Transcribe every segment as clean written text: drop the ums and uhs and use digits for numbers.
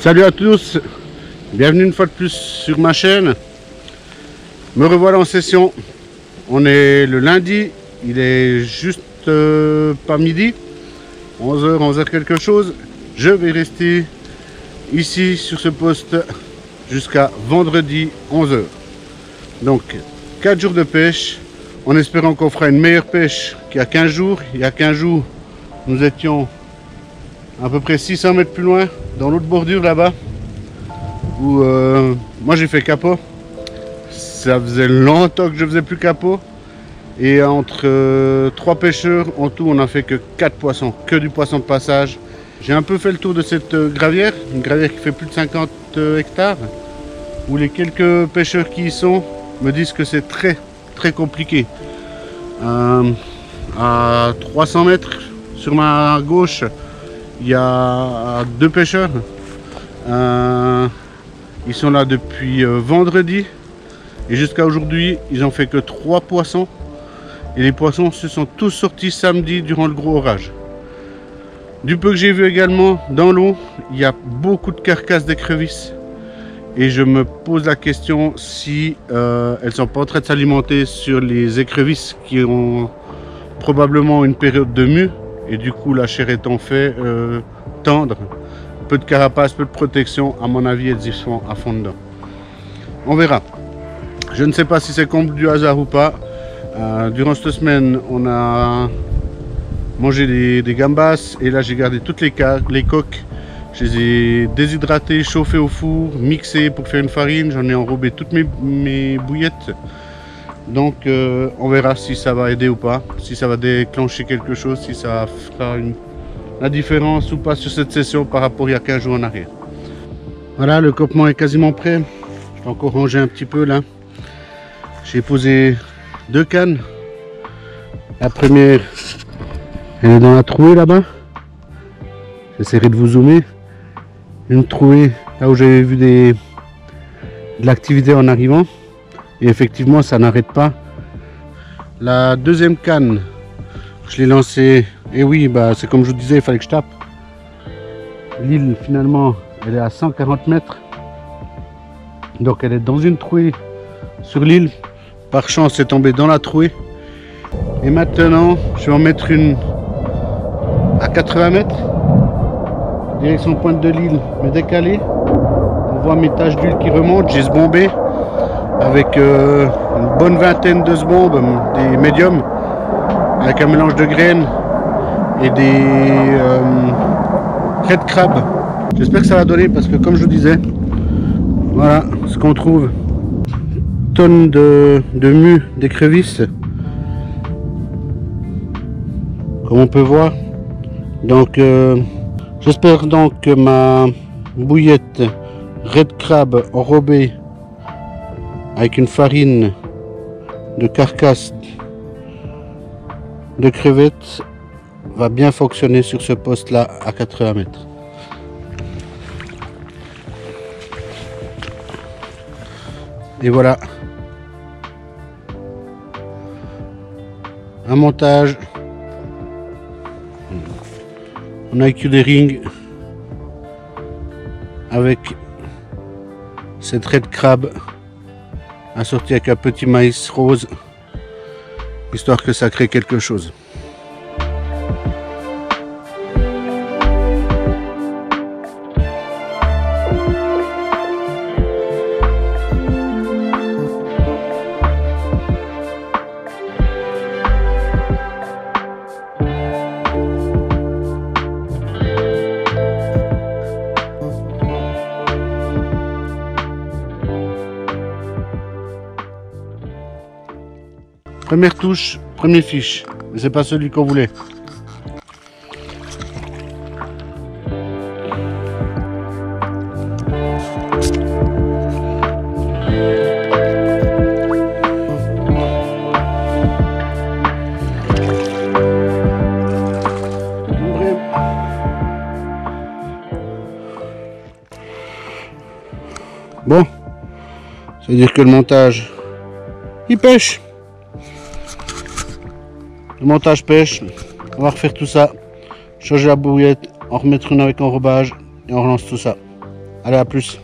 Salut à tous, bienvenue une fois de plus sur ma chaîne. Me revoilà en session. On est le lundi, il est juste pas midi, 11h, 11h quelque chose. Je vais rester ici sur ce poste jusqu'à vendredi 11h. Donc 4 jours de pêche, en espérant qu'on fera une meilleure pêche qu'il y a 15 jours. Il y a 15 jours, nous étions à peu près 600 mètres plus loin, dans l'autre bordure là-bas, où moi j'ai fait capot. Ça faisait longtemps que je faisais plus capot. Et entre 3 pêcheurs, en tout, on a fait que 4 poissons, que du poisson de passage. J'ai un peu fait le tour de cette gravière, une gravière qui fait plus de 50 hectares, où les quelques pêcheurs qui y sont me disent que c'est très compliqué. À 300 mètres sur ma gauche, il y a 2 pêcheurs. Ils sont là depuis vendredi. Et jusqu'à aujourd'hui, ils n'ont fait que 3 poissons. Et les poissons se sont tous sortis samedi durant le gros orage. Du peu que j'ai vu également, dans l'eau, il y a beaucoup de carcasses d'écrevisses. Et je me pose la question si elles ne sont pas en train de s'alimenter sur les écrevisses qui ont probablement une période de mue. Et du coup, la chair étant fait tendre, peu de carapace, peu de protection, à mon avis, elles y sont à fond dedans. On verra. Je ne sais pas si c'est comble du hasard ou pas. Durant cette semaine, on a mangé des gambas et là j'ai gardé toutes les coques. Je les ai déshydratées, chauffées au four, mixées pour faire une farine. J'en ai enrobé toutes mes bouillettes. Donc on verra si ça va aider ou pas, si ça va déclencher quelque chose, si ça fera la différence ou pas sur cette session par rapport à il y a 15 jours en arrière. Voilà, le campement est quasiment prêt. Je vais encore ranger un petit peu là. J'ai posé 2 cannes. La première, elle est dans la trouée là-bas. J'essaierai de vous zoomer. Une trouée là où j'avais vu de l'activité en arrivant. Et effectivement, ça n'arrête pas. La deuxième canne, je l'ai lancée. Et oui, bah, c'est comme je vous disais, il fallait que je tape. L'île, finalement, elle est à 140 mètres. Donc, elle est dans une trouée sur l'île. Par chance, c'est tombé dans la trouée. Et maintenant, je vais en mettre une à 80 mètres. Direction pointe de l'île, mais décalée. On voit mes taches d'huile qui remontent. J'ai ce bombé avec une bonne vingtaine de sbombes, des médiums, avec un mélange de graines et des red crab. J'espère que ça va donner parce que comme je vous disais, voilà ce qu'on trouve. Tonnes de mue, d'écrevisses, comme on peut voir. Donc j'espère donc que ma bouillette red crab enrobée avec une farine de carcasse de crevettes va bien fonctionner sur ce poste là à 80 mètres. Et voilà, un montage On a que des rings avec cette red crab assortie avec un petit maïs rose, histoire que ça crée quelque chose. Première touche, premier fiche, mais c'est pas celui qu'on voulait. Bon, ça veut dire que le montage, il pêche. Le montage pêche, on va refaire tout ça, changer la bouillette, en remettre une avec enrobage et on relance tout ça. Allez, à plus.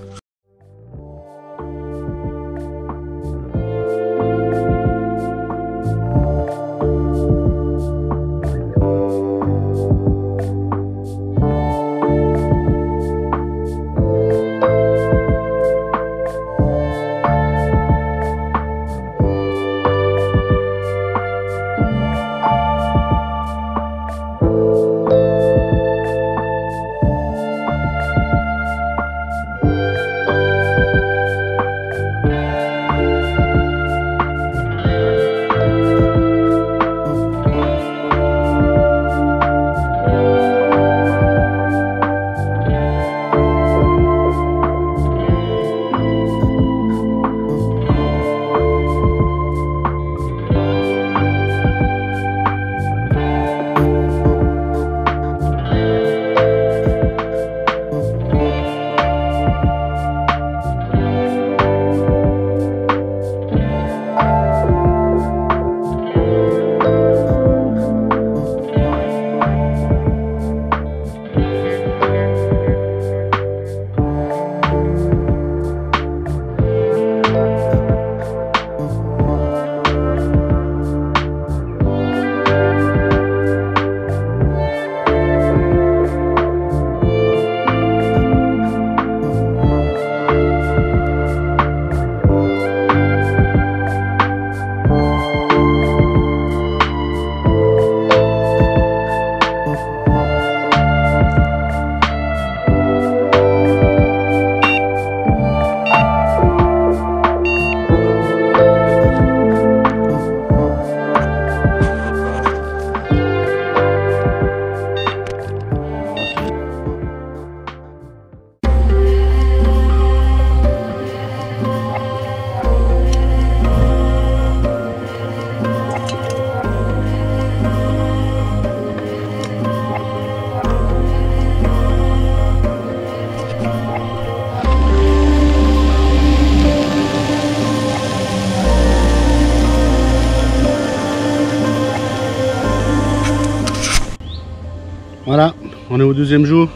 Voilà, on est au deuxième jour.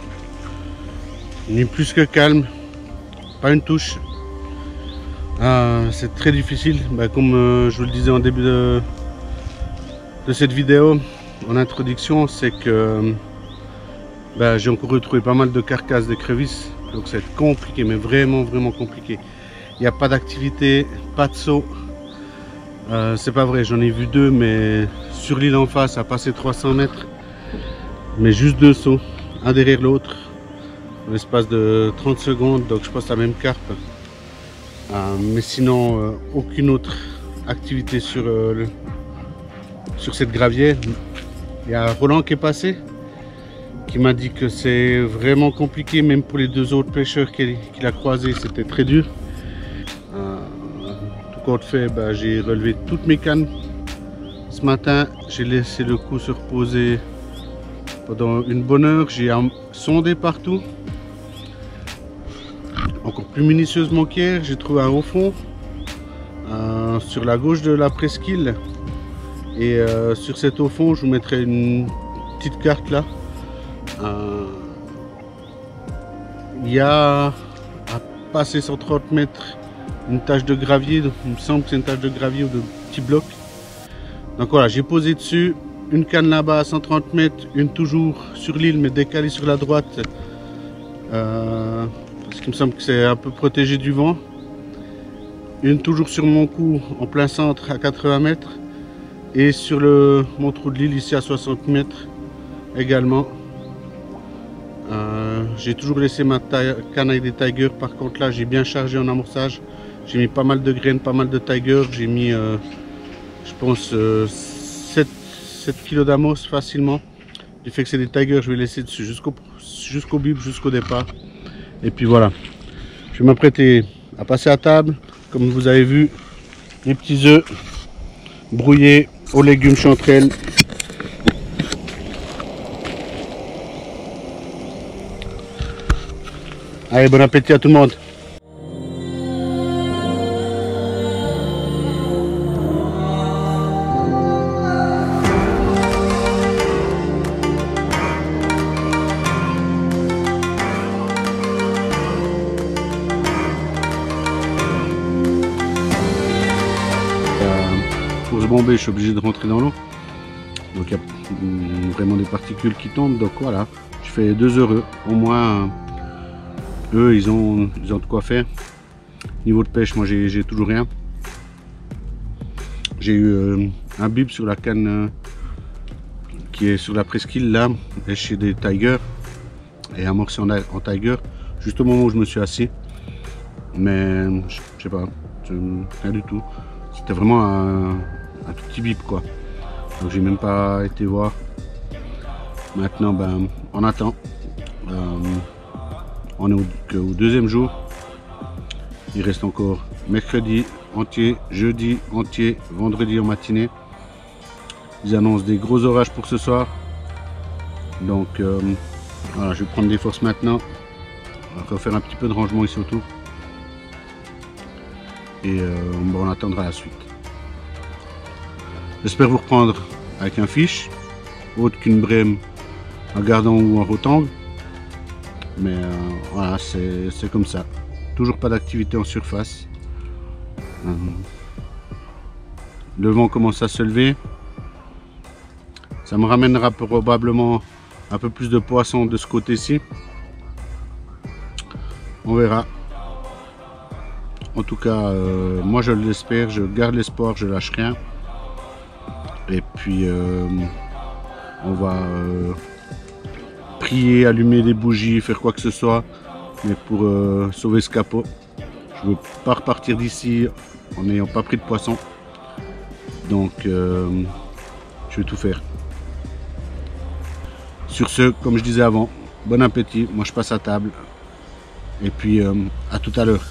Il est plus que calme, pas une touche. C'est très difficile, comme je vous le disais en début de cette vidéo, en introduction, c'est que j'ai encore retrouvé pas mal de carcasses d'écrevisses. Donc c'est compliqué, mais vraiment compliqué. Il n'y a pas d'activité, pas de saut. C'est pas vrai, j'en ai vu deux, mais sur l'île en face, à passer 300 mètres. Mais juste deux sauts, un derrière l'autre, en l'espace de 30 secondes, donc je pense la même carpe. Mais sinon, aucune autre activité sur cette gravière. Il y a Roland qui est passé, qui m'a dit que c'est vraiment compliqué, même pour les deux autres pêcheurs qu'il a croisés, c'était très dur. Tout compte fait, j'ai relevé toutes mes cannes. Ce matin, j'ai laissé le coup se reposer pendant une bonne heure, j'ai sondé partout. Encore plus minutieusement qu'hier, j'ai trouvé un haut fond sur la gauche de la presqu'île. Et sur cet haut fond, je vous mettrai une petite carte là. Il y a à passer 130 mètres une tache de gravier, donc il me semble que c'est une tache de gravier ou de petits blocs. Donc voilà, j'ai posé dessus une canne là-bas à 130 mètres, une toujours sur l'île mais décalée sur la droite, parce qu'il me semble que c'est un peu protégé du vent. Une toujours sur mon cou en plein centre à 80 mètres et sur mon trou de l'île ici à 60 mètres également. J'ai toujours laissé ma canne avec des Tiger. Par contre là j'ai bien chargé en amorçage. J'ai mis pas mal de graines, pas mal de Tiger. J'ai mis je pense 7 kg d'amos facilement. Du fait que c'est des Tiger, je vais laisser dessus jusqu'au bib, jusqu'au départ. Et puis voilà. Je vais m'apprêter à passer à table. Comme vous avez vu, les petits œufs brouillés aux légumes chanterelles. Allez, bon appétit à tout le monde. Pour se bomber, je suis obligé de rentrer dans l'eau. Donc il y a vraiment des particules qui tombent. Donc voilà, je fais 2 heureux. Au moins, eux, ils ont de quoi faire. Niveau de pêche, moi j'ai toujours rien. J'ai eu un bib sur la canne qui est sur la presqu'île là, chez des Tiger, et amorcé en Tiger, juste au moment où je me suis assis. Mais je sais pas, rien du tout. C'était vraiment un tout petit bip quoi. Donc j'ai même pas été voir. Maintenant ben on attend. On est au 2e jour. Il reste encore mercredi entier, jeudi entier, vendredi en matinée. Ils annoncent des gros orages pour ce soir. Donc voilà, je vais prendre des forces maintenant. On va refaire un petit peu de rangement ici autour. Et on attendra la suite. J'espère vous reprendre avec un fiche, autre qu'une brème, un gardon ou un rotangle. Mais voilà, c'est comme ça. Toujours pas d'activité en surface. Le vent commence à se lever. Ça me ramènera probablement un peu plus de poissons de ce côté-ci. On verra. En tout cas, moi je l'espère, je garde l'espoir, je lâche rien. Et puis on va prier, allumer des bougies, faire quoi que ce soit, mais pour sauver ce capot. Je ne veux pas repartir d'ici en n'ayant pas pris de poisson. Donc je vais tout faire. Sur ce, comme je disais avant, bon appétit, moi je passe à table. Et puis à tout à l'heure.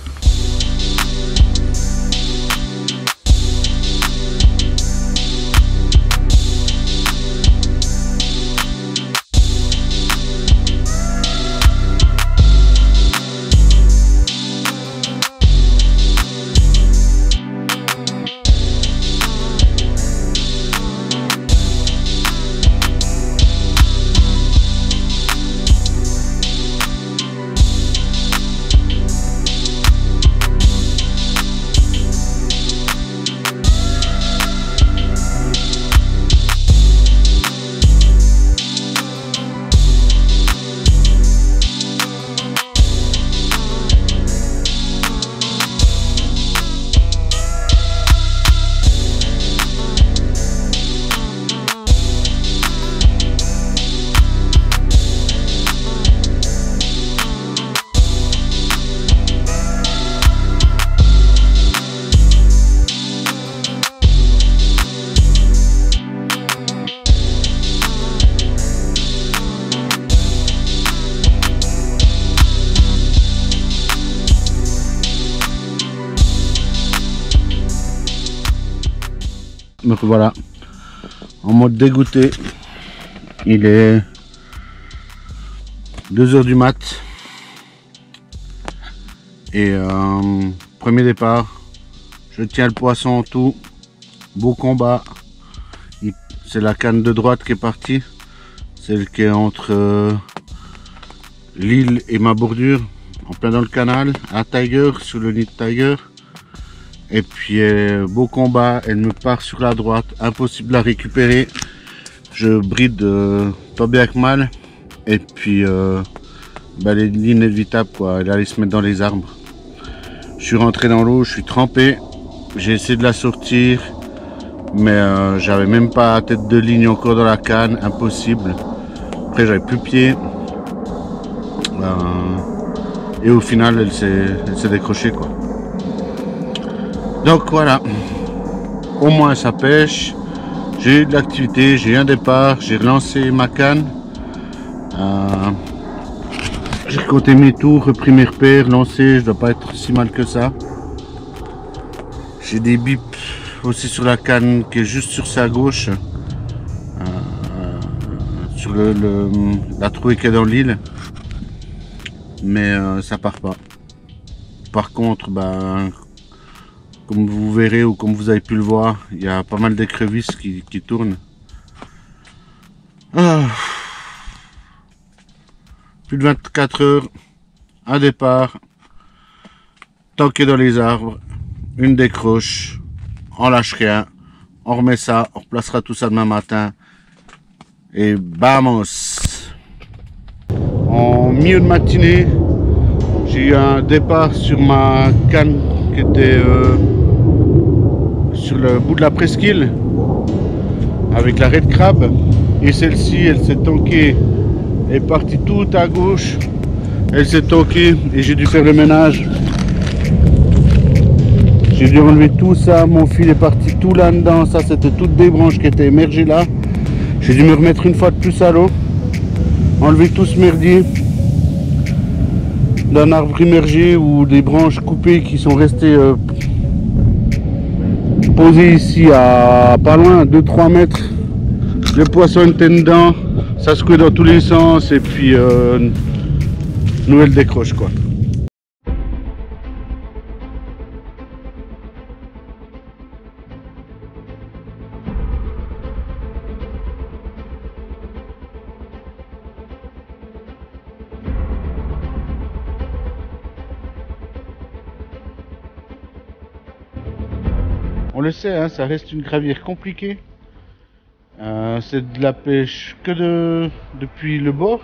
Me voilà en mode dégoûté. Il est 2 h du mat et premier départ, je tiens le poisson en tout, beau combat. C'est la canne de droite qui est partie, celle qui est entre l'île et ma bordure, en plein dans le canal, un tiger sur le nid de tiger. Et puis beau combat, elle me part sur la droite, impossible à récupérer. Je bride tant bien que mal. Et puis l'inévitable quoi, elle allait se mettre dans les arbres. Je suis rentré dans l'eau, je suis trempé. J'ai essayé de la sortir, mais j'avais même pas tête de ligne encore dans la canne, impossible. Après j'avais plus pied. Et au final elle s'est décrochée quoi. Donc voilà, au moins ça pêche. J'ai eu de l'activité, j'ai eu un départ, j'ai relancé ma canne. J'ai compté mes tours, repris mes repères, lancé, je dois pas être si mal que ça. J'ai des bips aussi sur la canne qui est juste sur sa gauche. Sur la trouée qui est dans l'île. Mais ça part pas. Par contre, comme vous verrez ou comme vous avez pu le voir, il y a pas mal d'écrevisses qui tournent. Plus de 24 heures, un départ, tanké dans les arbres, une décroche, on lâche rien, on remet ça, on replacera tout ça demain matin et vamos. En milieu de matinée, j'ai eu un départ sur ma canne qui était sur le bout de la presqu'île avec la red crab, et celle-ci elle s'est tankée, elle est partie tout à gauche, elle s'est tankée et j'ai dû faire le ménage. J'ai dû enlever tout ça, mon fil est parti tout là-dedans, ça c'était toutes des branches qui étaient émergées là. J'ai dû me remettre une fois de plus à l'eau, enlever tout ce merdier d'un arbre immergé ou des branches coupées qui sont restées posées ici à pas loin, 2-3 mètres. Le poisson était dedans, ça secouait dans tous les sens et puis nouvelle décroche quoi. On le sait, hein, ça reste une gravière compliquée. C'est de la pêche que depuis le bord,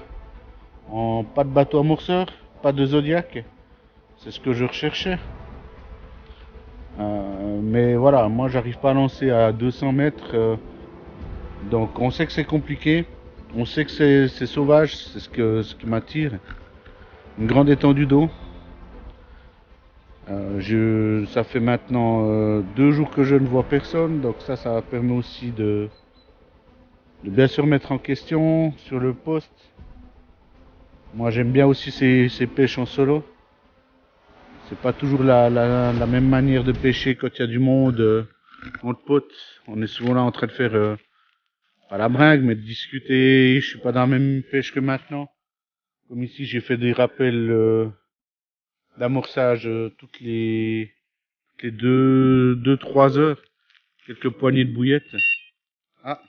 pas de bateau amorceur, pas de Zodiac. C'est ce que je recherchais. Mais voilà, moi j'arrive pas à lancer à 200 mètres. Donc on sait que c'est compliqué, on sait que c'est sauvage, c'est ce qui m'attire. Une grande étendue d'eau. Ça fait maintenant 2 jours que je ne vois personne, donc ça permet aussi de bien se remettre en question sur le poste. Moi j'aime bien aussi ces pêches en solo. C'est pas toujours la même manière de pêcher quand il y a du monde entre potes. On est souvent là en train de faire pas la bringue, mais de discuter. Je suis pas dans la même pêche que maintenant. Comme ici j'ai fait des rappels d'amorçage toutes les 2-3 heures, quelques poignées de bouillettes. Ah,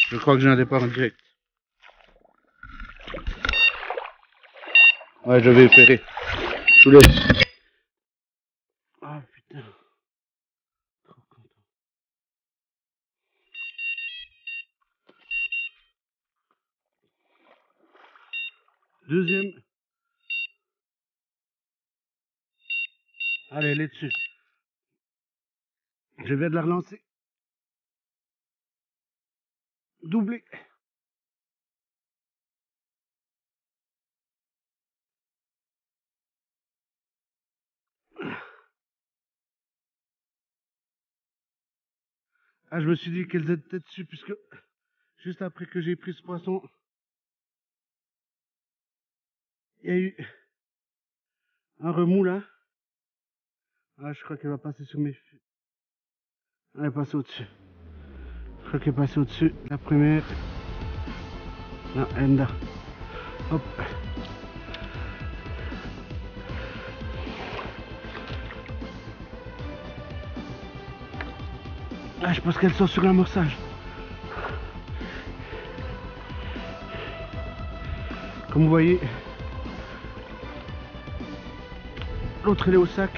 je crois que j'ai un départ en direct. Ouais, je vais ferrer. Je vous laisse. Ah putain. Trop content. Deuxième. Allez, elle est dessus. Je viens de la relancer. Doublé. Ah, je me suis dit qu'elles étaient dessus, puisque juste après que j'ai pris ce poisson, il y a eu un remous là. Ah, je crois qu'elle va passer sur mes fils. Elle est passée au-dessus. Je crois qu'elle est passée au-dessus. La première. Non, Enda. Hop. Ah, je pense qu'elles sont sur l'amorçage. Comme vous voyez, l'autre elle est au sac.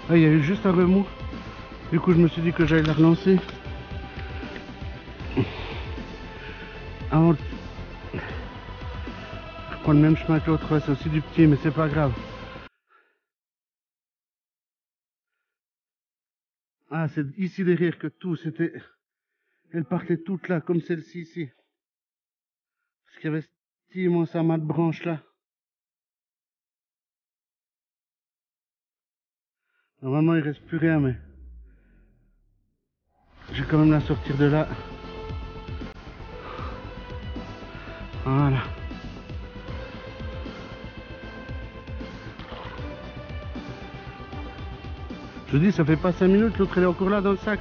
Ah, il y a eu juste un remous. Du coup je me suis dit que j'allais la relancer. Avant... Je prends le même chemin que l'autre, c'est aussi du petit mais c'est pas grave. Ah, c'est ici derrière que tout c'était... Elle partait toute là comme celle-ci ici. Parce qu'il y avait cet immense amas de branches là. Normalement il reste plus rien mais... Je vais quand même la sortir de là. Voilà. Je vous dis, ça fait pas 5 minutes, l'autre elle est encore là dans le sac.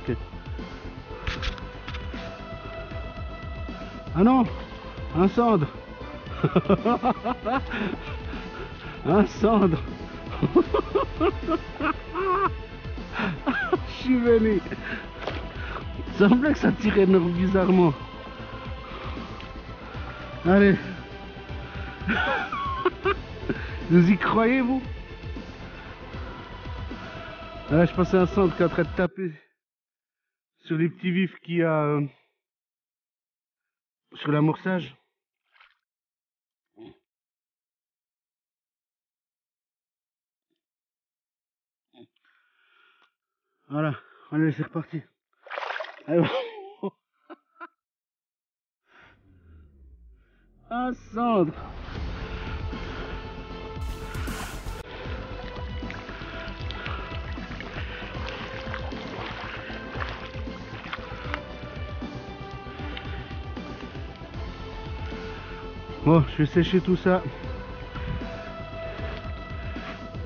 Ah non, un cendre. Un cendre. Je suis venu. Il semblait que ça tirait bizarrement. Allez. Vous y croyez, vous? Là, je passais un centre qui est en train de taper sur les petits vifs qu'il y a sur l'amorçage. Voilà, allez, c'est reparti. Allez, un cendre. Bon, je vais sécher tout ça.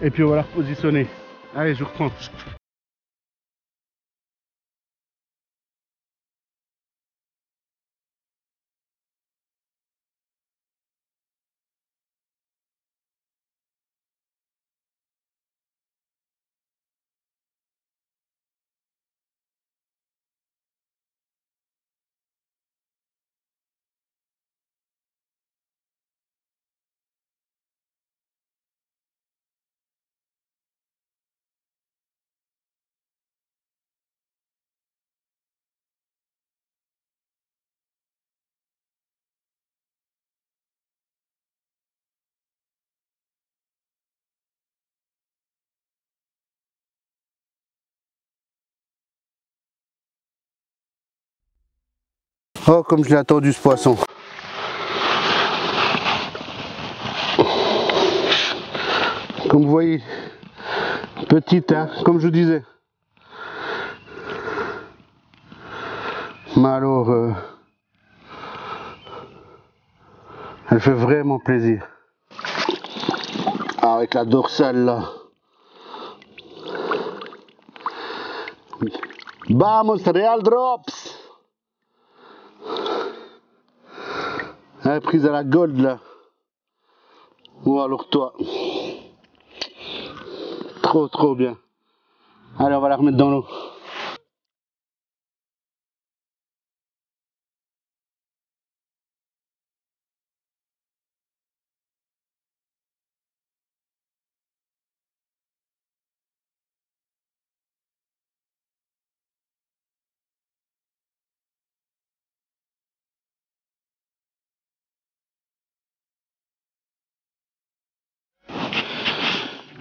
Et puis on va la repositionner. Allez, je reprends. Oh, comme je l'ai attendu ce poisson. Comme vous voyez, petite, hein, comme je vous disais. Mais alors, elle fait vraiment plaisir. Ah, avec la dorsale là. Vamos, Real Drops! Elle est prise à la gold là. Ou alors toi. Trop bien. Allez, on va la remettre dans l'eau.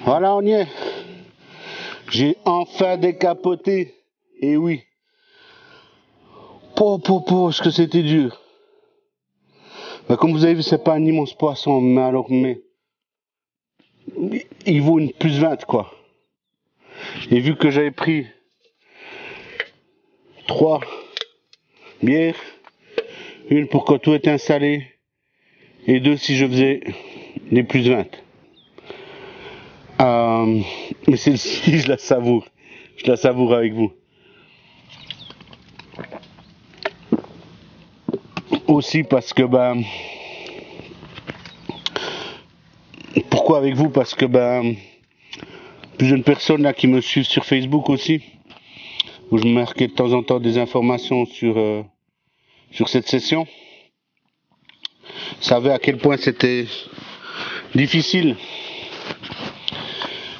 Voilà, on y est. J'ai enfin décapoté. Et oui. Est-ce que c'était dur. Bah, comme vous avez vu, c'est pas un immense poisson, mais il vaut une plus 20 quoi. Et vu que j'avais pris 3 bières, une pour quand tout était installé, et 2 si je faisais les plus 20. Mais celle-ci, je la savoure. Je la savoure avec vous. Aussi parce que pourquoi avec vous? Parce que plus jeunes personnes là qui me suivent sur Facebook aussi, où je marquais de temps en temps des informations sur cette session, savait à quel point c'était difficile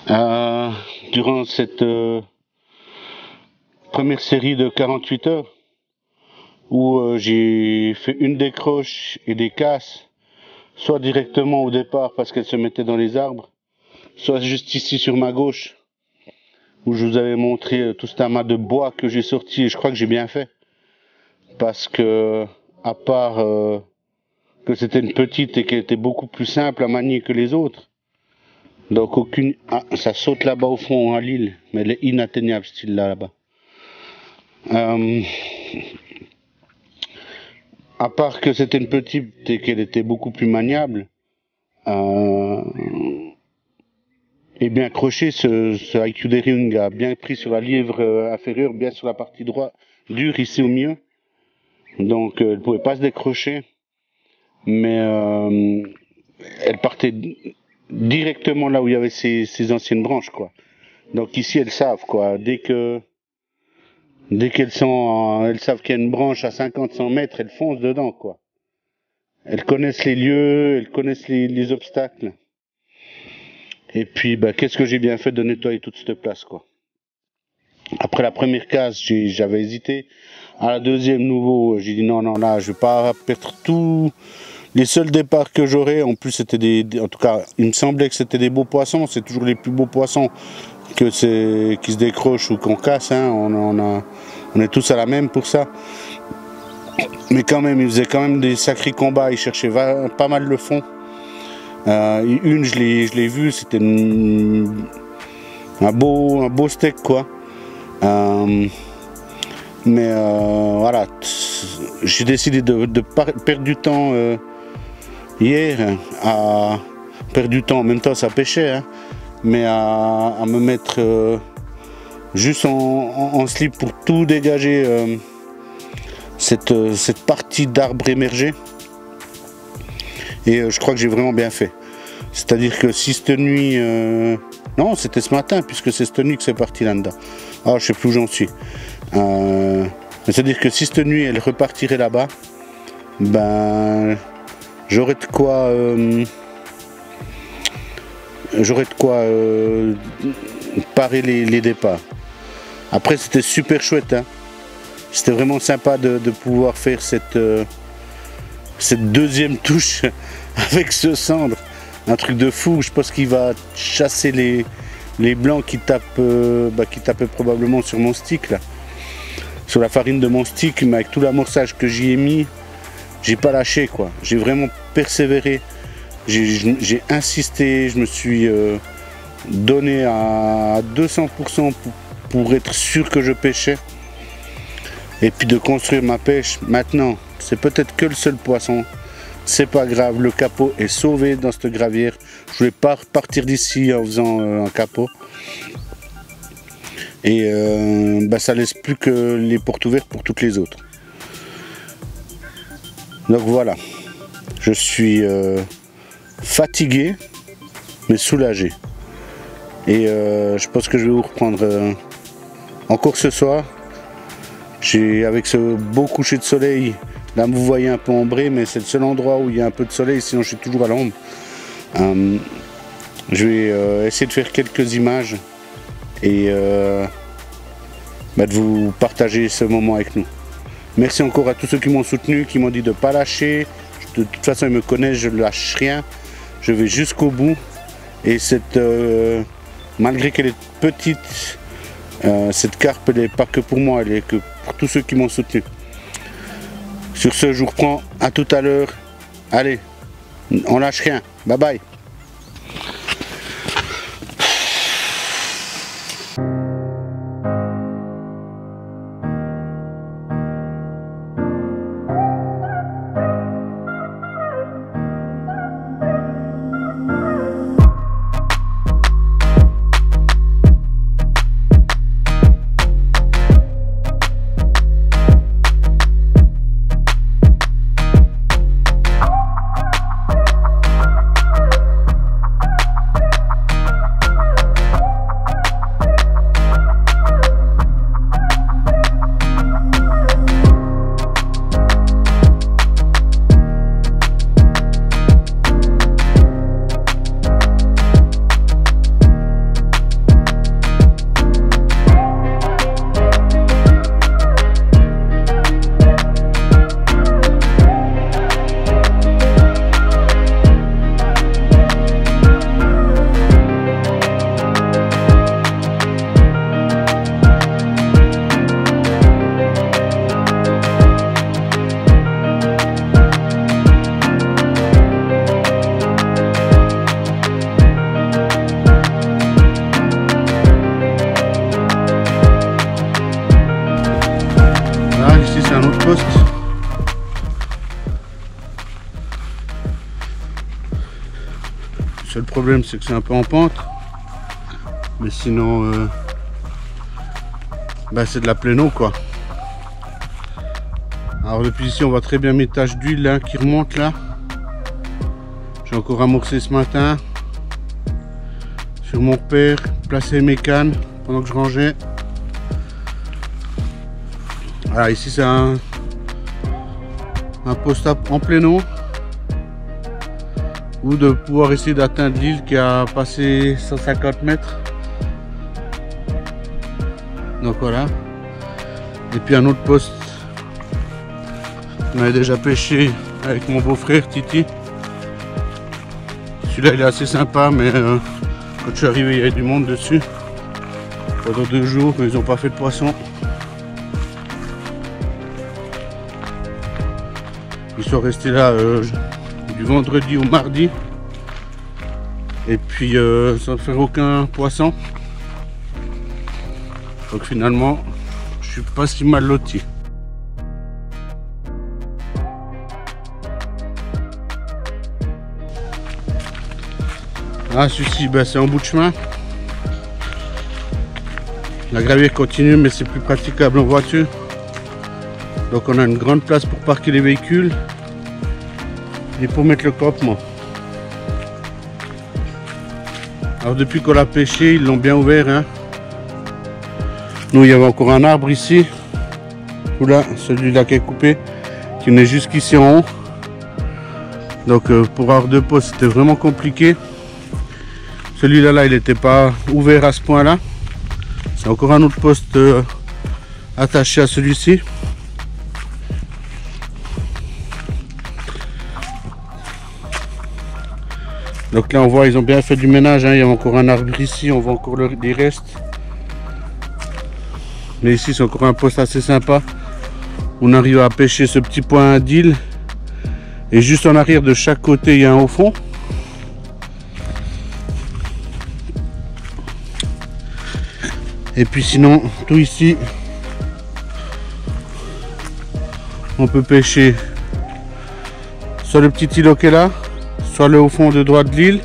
durant cette première série de 48 heures où j'ai fait une décroche et des casses, soit directement au départ parce qu'elle se mettait dans les arbres, soit juste ici sur ma gauche, où je vous avais montré tout cet amas de bois que j'ai sorti, et je crois que j'ai bien fait. Parce que, à part que c'était une petite et qu'elle était beaucoup plus simple à manier que les autres, donc aucune... Ah, ça saute là-bas au fond à l'île, mais elle est inatteignable cette île là-bas. À part que c'était une petite et qu'elle était beaucoup plus maniable, et bien accroché, ce Haikyuu Ryung a bien pris sur la livre inférieure, bien sur la partie droite, dure ici au milieu. Donc elle ne pouvait pas se décrocher, mais elle partait directement là où il y avait ces anciennes branches, quoi. Donc ici elles savent, quoi, dès qu'elles savent qu'il y a une branche à 50-100 mètres, elles foncent dedans, quoi. Elles connaissent les lieux, elles connaissent les obstacles. Et puis, qu'est-ce que j'ai bien fait de nettoyer toute cette place, quoi. Après la première case, j'avais hésité. À la deuxième, nouveau, j'ai dit non, là, je vais pas perdre tout. Les seuls départs que j'aurais, en plus, c'était en tout cas, il me semblait que c'était des beaux poissons. C'est toujours les plus beaux poissons qui se décrochent ou qu'on casse, hein. On est tous à la même pour ça. Mais quand même, ils faisaient quand même des sacrés combats. Ils cherchaient pas mal le fond. Une, je l'ai vue, c'était un beau steak, quoi. Mais voilà, j'ai décidé de pas perdre du temps hier, à perdre du temps, en même temps ça pêchait, hein, mais à me mettre juste en slip pour tout dégager cette partie d'arbre émergé. Et je crois que j'ai vraiment bien fait. C'est-à-dire que si cette nuit... non, c'était ce matin, puisque c'est cette nuit que c'est parti là-dedans. Ah, je sais plus où j'en suis. C'est-à-dire que si cette nuit, elle repartirait là-bas, j'aurais de quoi... parer les départs. Après, c'était super chouette, hein. C'était vraiment sympa de pouvoir faire cette deuxième touche avec ce cendre, un truc de fou. Je pense qu'il va chasser les blancs qui tapaient probablement sur mon stick là, sur la farine de mon stick, mais avec tout l'amorçage que j'y ai mis, j'ai pas lâché, quoi. J'ai vraiment persévéré, j'ai insisté, je me suis donné à 200% pour être sûr que je pêchais, et puis de construire ma pêche. Maintenant, c'est peut-être que le seul poisson, c'est pas grave, le capot est sauvé dans cette gravière. Je vais pas repartir d'ici en faisant un capot. Et ça laisse plus que les portes ouvertes pour toutes les autres. Donc voilà, je suis fatigué, mais soulagé. Et je pense que je vais vous reprendre encore ce soir. Avec ce beau coucher de soleil, là vous voyez un peu ombré, mais c'est le seul endroit où il y a un peu de soleil, sinon je suis toujours à l'ombre. Je vais essayer de faire quelques images et de vous partager ce moment avec nous. Merci encore à tous ceux qui m'ont soutenu, qui m'ont dit de ne pas lâcher. De toute façon, ils me connaissent, je ne lâche rien. Je vais jusqu'au bout. Et malgré qu'elle est petite, cette carpe, elle n'est pas que pour moi, elle est que pour tous ceux qui m'ont soutenu. Sur ce, je vous reprends à tout à l'heure. Allez, on lâche rien. Bye bye. seul problème c'est que c'est un peu en pente. Mais sinon, c'est de la pleine eau quoi. Alors depuis ici on voit très bien mes taches d'huile hein, qui remontent là. J'ai encore amorcé ce matin. Sur mon père, placé mes cannes pendant que je rangeais. Voilà, ici c'est un post en pleine eau. Ou de pouvoir essayer d'atteindre l'île qui a passé 150 mètres. Donc voilà. Et puis un autre poste. On avait déjà pêché avec mon beau-frère Titi. Celui-là il est assez sympa, mais quand je suis arrivé il y avait du monde dessus. Pendant 2 jours, ils n'ont pas fait de poisson. Ils sont restés là du vendredi au mardi. Et puis sans faire aucun poisson. Donc finalement, je suis pas si mal loti. Ah, celui-ci, c'est en bout de chemin. La gravière continue, mais c'est plus praticable en voiture. Donc on a une grande place pour parquer les véhicules et pour mettre le campement. Alors depuis qu'on l'a pêché, ils l'ont bien ouvert. Hein. Nous, il y avait encore un arbre ici. Là, celui-là qui est coupé, qui venait jusqu'ici en haut. Donc pour avoir 2 postes, c'était vraiment compliqué. Celui-là, il n'était pas ouvert à ce point-là. C'est encore un autre poste attaché à celui-ci. Donc là, on voit, ils ont bien fait du ménage. Hein. Il y a encore un arbre ici, on voit encore les restes. Mais ici, c'est encore un poste assez sympa. On arrive à pêcher ce petit point d'île. Et juste en arrière de chaque côté, il y a un haut fond. Et puis sinon, tout ici, on peut pêcher soit le petit îlot qui est là, soit le haut fond de droite de l'île,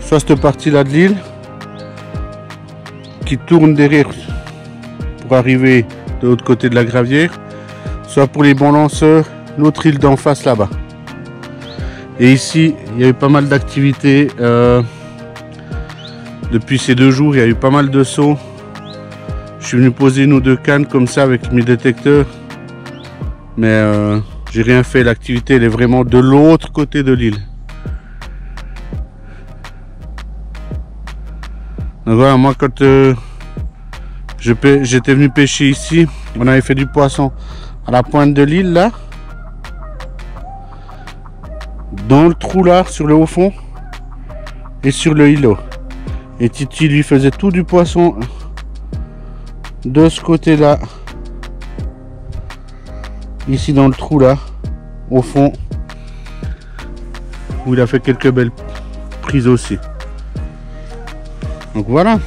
soit cette partie là de l'île qui tourne derrière pour arriver de l'autre côté de la gravière, soit pour les bons lanceurs, l'autre île d'en face là-bas. Et ici, il y a eu pas mal d'activités. Depuis ces 2 jours, il y a eu pas mal de sauts. Je suis venu poser 1 ou 2 cannes comme ça avec mes détecteurs. Mais j'ai rien fait. L'activité, elle est vraiment de l'autre côté de l'île. Donc voilà, moi quand j'étais venu pêcher ici, on avait fait du poisson à la pointe de l'île là. Dans le trou là, sur le haut fond. Et sur le îlot. Et Titi lui faisait tout du poisson de ce côté là, ici dans le trou là, au fond, où il a fait quelques belles prises aussi. Donc voilà.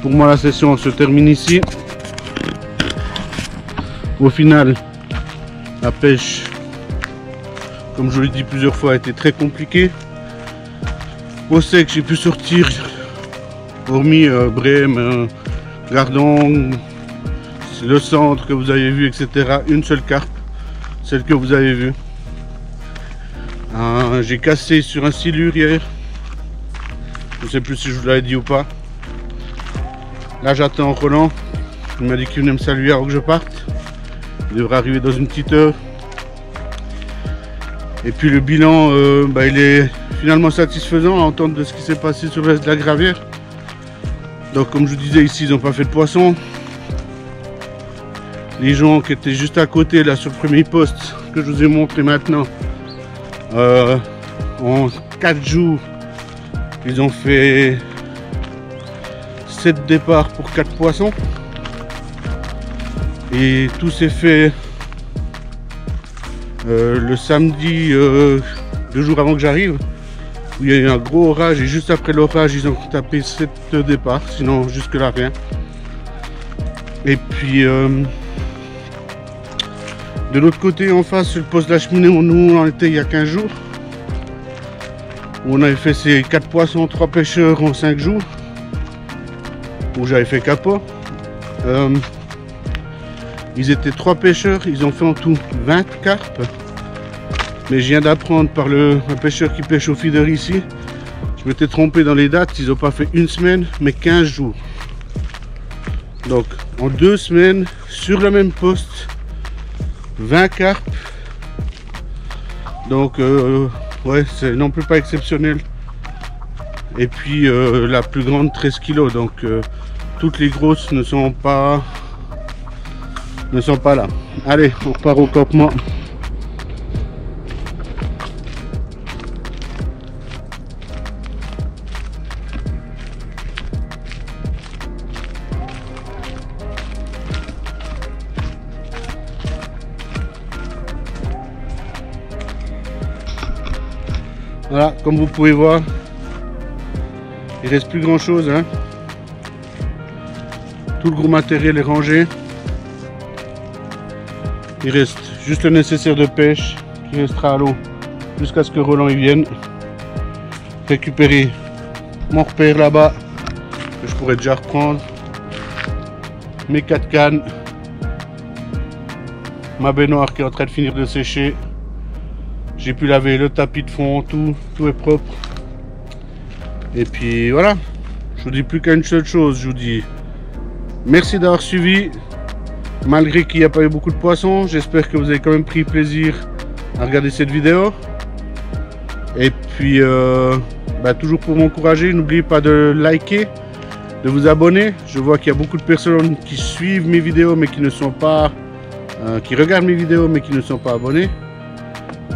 Pour moi la session se termine ici. Au final, la pêche, comme je vous l'ai dit plusieurs fois, a été très compliquée. Au sec, j'ai pu sortir, hormis Brême, Gardon, le centre que vous avez vu, etc. Une seule carpe, celle que vous avez vue. J'ai cassé sur un silure hier. Je ne sais plus si je vous l'avais dit ou pas. Là, j'attends Roland. Il m'a dit qu'il venait me saluer avant que je parte. Il devrait arriver dans une petite heure. Et puis le bilan, il est finalement satisfaisant à entendre de ce qui s'est passé sur le reste de la gravière. Donc comme je vous disais, ici ils n'ont pas fait de poisson. Les gens qui étaient juste à côté là sur le premier poste que je vous ai montré maintenant, en 4 jours, ils ont fait 7 départs pour 4 poissons. Et tout s'est fait le samedi, 2 jours avant que j'arrive, où il y a eu un gros orage, et juste après l'orage ils ont tapé 7 départs, sinon jusque là rien. Et puis de l'autre côté en face sur le poste de la cheminée où nous on était il y a 15 jours, où on avait fait ces 4 poissons, 3 pêcheurs en 5 jours, où j'avais fait capot. Ils étaient 3 pêcheurs, ils ont fait en tout 20 carpes. Mais je viens d'apprendre par un pêcheur qui pêche au feeder ici, je m'étais trompé dans les dates, ils n'ont pas fait une semaine mais 15 jours. Donc en 2 semaines, sur le même poste, 20 carpes. Donc ouais, c'est non plus pas exceptionnel. Et puis la plus grande 13 kg, donc toutes les grosses ne sont pas là. Allez, on repart au campement. Voilà, comme vous pouvez voir, il reste plus grand chose, hein. Tout le gros matériel est rangé. Il reste juste le nécessaire de pêche qui restera à l'eau jusqu'à ce que Roland y vienne récupérer mon repère là-bas que je pourrais déjà reprendre, mes 4 cannes, ma baignoire qui est en train de finir de sécher. J'ai pu laver le tapis de fond, tout est propre. Et puis voilà, je vous dis plus qu'une seule chose, je vous dis merci d'avoir suivi. Malgré qu'il n'y a pas eu beaucoup de poissons, j'espère que vous avez quand même pris plaisir à regarder cette vidéo. Et puis toujours pour m'encourager, n'oubliez pas de liker, de vous abonner. Je vois qu'il y a beaucoup de personnes qui suivent mes vidéos mais qui ne sont pas qui regardent mes vidéos mais qui ne sont pas abonnés.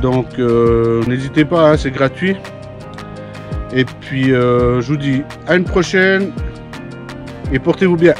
Donc n'hésitez pas, hein, c'est gratuit. Et puis je vous dis à une prochaine et portez-vous bien.